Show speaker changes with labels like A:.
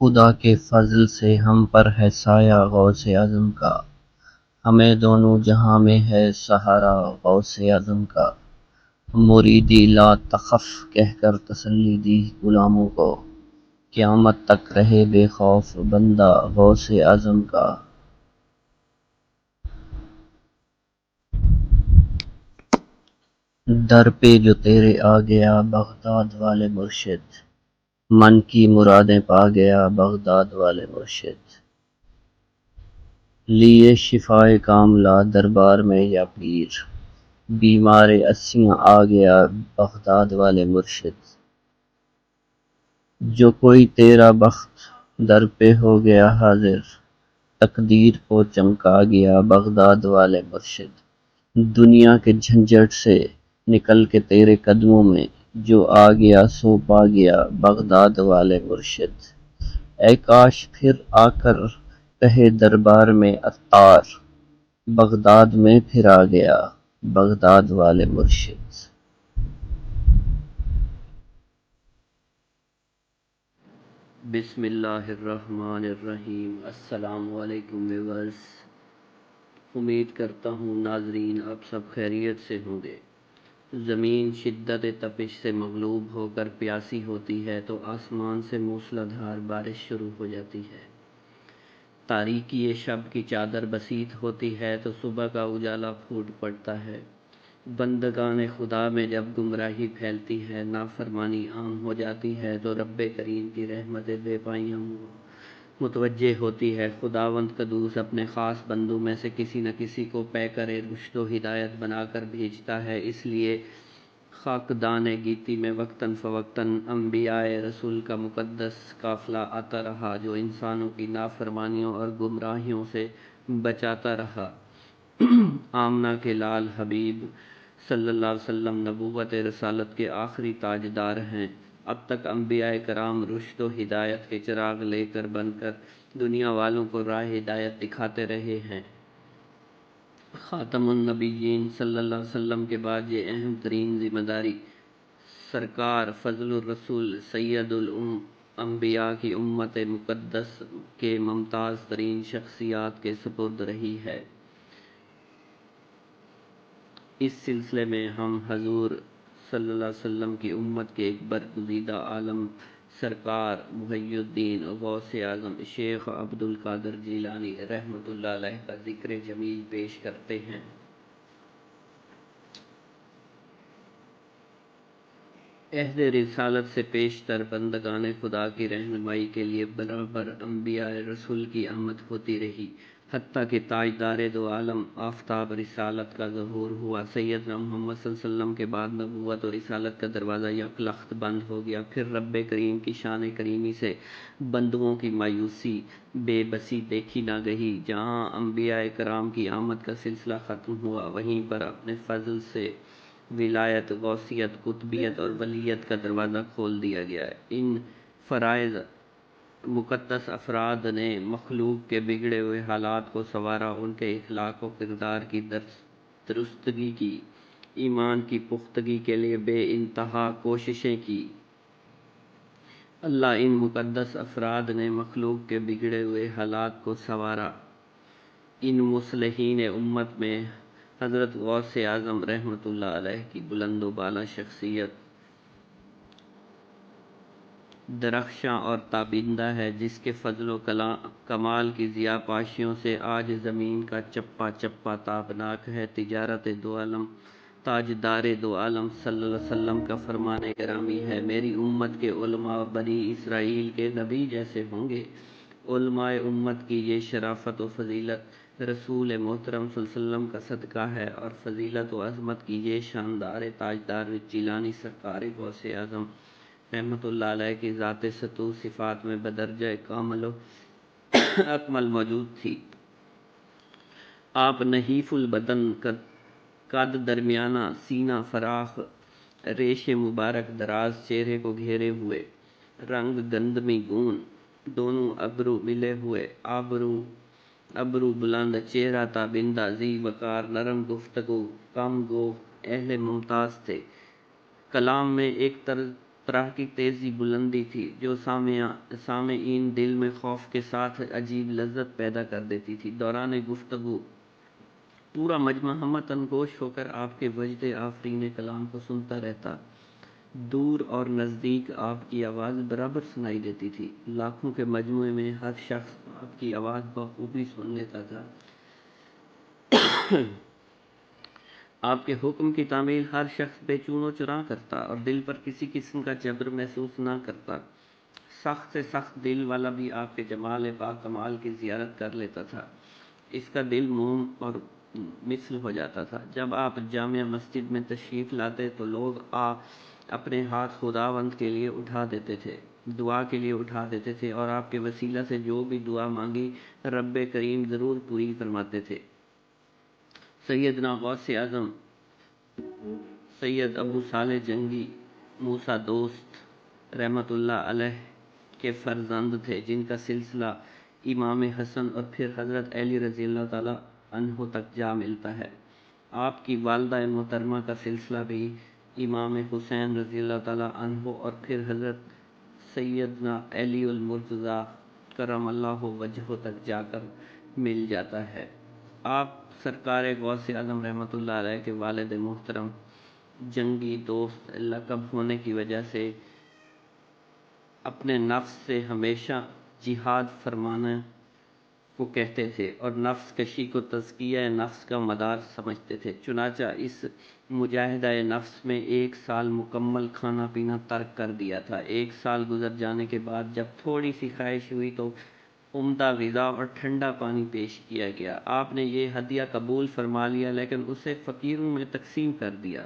A: خدا کے فضل سے ہم پر ہے سایہ غوث اعظم کا، ہمیں دونوں جہاں میں ہے سہارا غوث اعظم کا۔ مریدی لا تخف کہہ کر تسلی دی غلاموں کو، قیامت تک رہے بے خوف بندہ غوث اعظم کا۔ در پہ جو تیرے آ گیا بغداد والے مرشد، من کی مرادیں پا گیا بغداد والے مرشد۔ لیے شفائے کاملہ دربار میں یا پیر، بیمار اسیاں آ گیا بغداد والے مرشد۔ جو کوئی تیرا بخت در پہ ہو گیا حاضر، تقدیر کو چمکا گیا بغداد والے مرشد۔ دنیا کے جھنجھٹ سے نکل کے تیرے قدموں میں جو آ گیا سو پا گیا بغداد والے مرشد۔ اے کاش پھر آ کر کہے دربار میں عطار، بغداد میں پھر آ گیا بغداد والے مرشد۔ بسم اللہ الرحمن الرحیم۔ السلام علیکم ویورز، امید کرتا ہوں ناظرین آپ سب خیریت سے ہوں گے۔ زمین شدت تپش سے مغلوب ہو کر پیاسی ہوتی ہے تو آسمان سے موسلا دھار بارش شروع ہو جاتی ہے۔ تاریکی شب کی چادر بسیط ہوتی ہے تو صبح کا اجالا پھوٹ پڑتا ہے۔ بندگان خدا میں جب گمراہی پھیلتی ہے، نافرمانی عام ہو جاتی ہے تو رب کریم کی رحمت بے پائیاں متوجہ ہوتی ہے۔ خداوند قدوس اپنے خاص بندوں میں سے کسی نہ کسی کو پیکر رشد و ہدایت بنا کر بھیجتا ہے۔ اس لیے خاکدان گیتی میں وقتاً فوقتاً انبیاء رسول کا مقدس قافلہ آتا رہا جو انسانوں کی نافرمانیوں اور گمراہیوں سے بچاتا رہا۔ آمنہ کے لال حبیب صلی اللہ علیہ وسلم نبوت رسالت کے آخری تاجدار ہیں۔ اب تک انبیاء کرام رشد و ہدایت کے چراغ لے کر بن کر دنیا والوں کو راہ ہدایت دکھاتے رہے ہیں۔ خاتم النبیین صلی اللہ علیہ وسلم کے بعد یہ اہم ترین ذمہ داری سرکار فضل الرسول سید الانبیاء کی امت مقدس کے ممتاز ترین شخصیات کے سپرد رہی ہے۔ اس سلسلے میں ہم حضور صلی اللہ علیہ وسلم کی امت کے ایک برگزیدہ عالم سرکار محی الدین غوث اعظم شیخ عبد القادر جیلانی رحمۃ اللہ علیہ کا ذکر جمیل پیش کرتے ہیں۔ عہد رسالت سے پیشتر بندگان خدا کی رہنمائی کے لیے برابر انبیاء رسول کی آمد ہوتی رہی، حتیٰ کہ تاجدار دو عالم آفتاب رسالت کا ظہور ہوا۔ سیدنا محمد صلی اللہ علیہ وسلم کے بعد نبوت و رسالت کا دروازہ یک لخت بند ہو گیا۔ پھر رب کریم کی شان کریمی سے بندوں کی مایوسی بے بسی دیکھی نہ گئی۔ جہاں انبیاء کرام کی آمد کا سلسلہ ختم ہوا، وہیں پر اپنے فضل سے ولایت، غوثیت، قطبیت اور ولیت کا دروازہ کھول دیا گیا ہے۔ ان فرائض مقدس افراد نے مخلوق کے بگڑے ہوئے حالات کو سنوارا، ان کے اخلاق و کردار کی درستگی کی، ایمان کی پختگی کے لیے بے انتہا کوششیں کی۔ اللہ ان مقدس افراد نے مخلوق کے بگڑے ہوئے حالات کو سنوارا۔ ان مصلحین امت میں حضرت غوث اعظم رحمۃ اللہ علیہ کی بلند و بالا شخصیت درخشاں اور تابندہ ہے، جس کے فضل و کمال کی ضیاء پاشیوں سے آج زمین کا چپا چپا تابناک ہے۔ تجارت دو عالم تاجدار دو عالم صلی اللہ علیہ وسلم کا فرمان گرامی ہے، میری امت کے علماء بنی اسرائیل کے نبی جیسے ہوں گے۔ علماء امت کی یہ شرافت و فضیلت رسول محترم صلی اللہ علیہ وسلم کا صدقہ ہے، اور فضیلت و عظمت کی یہ شاندار تاجدار جیلانی سرکار غوث اعظم رحمۃ اللہ علیہ کی ذات سطوح صفات میں بدرجہ کامل و اکمل موجود تھی۔ آپ نحیف البدن، قد درمیانہ، سینہ فراخ، ریش مبارک دراز چہرے کو گھیرے ہوئے، رنگ گندمی گون، دونوں ابرو ملے ہوئے، ابرو بلند، چہرہ تابندہ، ذی وقار، نرم گفتگو، کم گو، اہل ممتاز تھے۔ کلام میں ایک طرح کی تیزی بلندی تھی جو سامعین دل میں خوف کے ساتھ عجیب لذت پیدا کر دیتی تھی۔ دوران گفتگو پورا مجمع ہمتاً گوش ہو کر آپ کے وجد آفرین کلام کو سنتا رہتا۔ دور اور نزدیک آپ کی آواز برابر سنائی دیتی تھی۔ لاکھوں کے مجموعے میں ہر شخص آپ کی آواز بخوبی سن لیتا تھا۔ آپ کے حکم کی تعمیل ہر شخص بے چون و چرا کرتا اور دل پر کسی قسم کا جبر محسوس نہ کرتا۔ سخت سے سخت دل والا بھی آپ کے جمال با کمال کی زیارت کر لیتا تھا۔ اس کا دل موم اور مثل ہو جاتا تھا۔ جب آپ جامع مسجد میں تشریف لاتے تو لوگ اپنے ہاتھ خداوند کے لیے اٹھا دیتے تھے، دعا کے لیے اٹھا دیتے تھے اور آپ کے وسیلہ سے جو بھی دعا مانگی رب کریم ضرور پوری فرماتے تھے۔ سیدنا غوث اعظم سید ابو صالح جنگی موسیٰ دوست رحمۃ اللہ علیہ کے فرزند تھے، جن کا سلسلہ امام حسن اور پھر حضرت علی رضی اللہ تعالیٰ عنہ تک جا ملتا ہے۔ آپ کی والدہ محترمہ کا سلسلہ بھی امام حسین رضی اللہ تعالیٰ عنہ اور پھر حضرت سیدنا علی المرتضیٰ کرم اللہ وجہہ تک جا کر مل جاتا ہے۔ آپ سرکار غوث اعظم رحمۃ اللہ علیہ کے والد محترم جنگی دوست لقب ہونے کی وجہ سے اپنے نفس سے ہمیشہ جہاد فرمانے کو کہتے تھے اور نفس کشی کو تزکیہ نفس کا مدار سمجھتے تھے۔ چنانچہ اس مجاہدہ نفس میں 1 سال مکمل کھانا پینا ترک کر دیا تھا۔ 1 سال گزر جانے کے بعد جب تھوڑی سی خواہش ہوئی تو عمدہ غذا اور ٹھنڈا پانی پیش کیا گیا۔ آپ نے یہ ہدیہ قبول فرما لیا لیکن اسے فقیروں میں تقسیم کر دیا۔